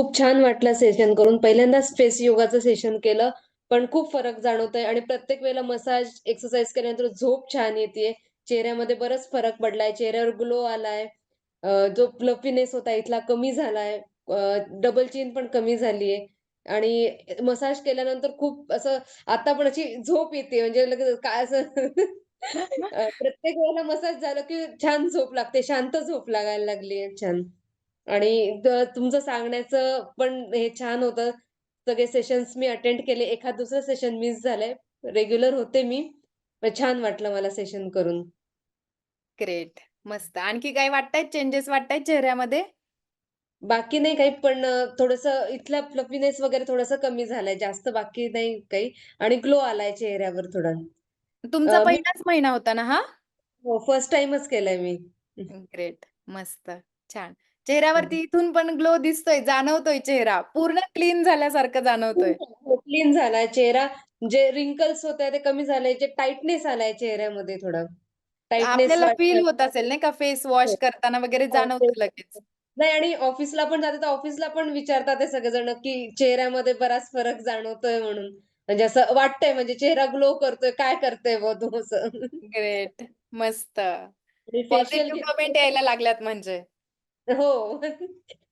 खूप छान वाटलं सेशन करून. पहिल्यांदाच फेस योगाचं सेशन केलं, पण खूप फरक जाणवतोय आणि प्रत्येक वेळेला मसाज, एक्सरसाइज केल्यानंतर झोप छान येतेय. चेहऱ्यामध्ये बराच फरक पडलाय. चेहऱ्यावर ग्लो आलाय. जो फ्लफीनेस होता इथला कमी झालाय. डबल चीन पण कमी झालीये आणि मसाज केल्यानंतर खूप असं आता पण अशी झोप येते म्हणजे लगेच काय असं प्रत्येक वेळेला मसाज झालं की छान झोप लागते. शांत झोप लागायला लागली छान. आणि तुमचं सांगण्याचं पण हे छान होतं. सगळे सेशन्स मी अटेंड केले. एखाद दुसरं सेशन मिस झालंय. रेग्युलर होते मी. पण छान वाटलं मला सेशन करून. ग्रेट. मस्त. आणखी काही वाटतायत चेंजेस वाटतायत चेहऱ्यामध्ये? बाकी नाही काही पण थोडंसं इथला फ्लफीनेस वगैरे थोडासा कमी झालाय. जास्त बाकी नाही काही आणि ग्लो आलाय चेहऱ्यावर थोडा. तुमचा मी पहिलाच महिना होता ना हा? हो, फर्स्ट टाईमच केलाय मी. ग्रेट. मस्त. छान. चेहऱ्यावरती इथून पण ग्लो दिसतोय, जाणवतोय चेहरा. पूर्ण क्लीन झाल्यासारखं जाणवतोय. क्लीन झालाय चेहरा. जे रिंकल्स होते ते कमी झाले. जे टाईटनेस आलाय चेहऱ्यामध्ये थोडा. टाईटनेस आपल्याला फील वाटतोय. होत असेल नाही का फेस वॉश हो. करताना वगैरे हो, तेच. जाणवतं लगेच. नाही आणि ऑफिसला पण जाते, तर ऑफिसला पण विचारतात ते सगळेजण, की चेहऱ्यामध्ये बराच फरक जाणवतोय म्हणून. म्हणजे असं वाटतंय म्हणजे चेहरा ग्लो करतोय, काय करतोय बुवा तू असं. ग्रेट. मस्त. आणि फेशियल पॉझिटिव्ह घेतलं कमेंट यायला लागल्यात म्हणजे. हो.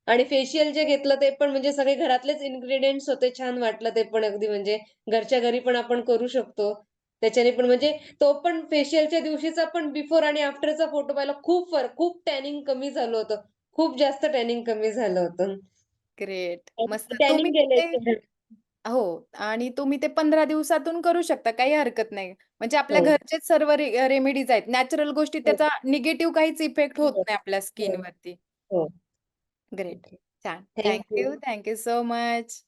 आणि फेशियल जे घेतलं ते पण म्हणजे सगळे घरातलेच इन्ग्रीडियंट्स होते. छान वाटलं ते पण अगदी म्हणजे घरच्या घरी पण आपण करू शकतो. त्याच्याने पण म्हणजे तो पण फेशियलच्या दिवशीचा पण बिफोर आणि आफ्टरचा फोटो पाहिला खूप फरक, खूप टॅनिंग कमी झालं होतं. खूप जास्त टॅनिंग कमी झालं होतं. ग्रेट. मस्त. तुम्ही टॅनिंग गेलंय ते चेहऱ्यात. हो. आणि तुम्ही ते 15 दिवसातून करू शकता. काही हरकत नाही. म्हणजे आपल्या हो, घरचेच सर्व रेमेडीज आहेत. नॅचरल गोष्टी हो, त्याचा निगेटिव्ह काहीच इफेक्ट होत हो, नाही आपल्या हो, स्किनवरती. हो. ग्रेट. छान. Thank thank you. You. Thank you so much.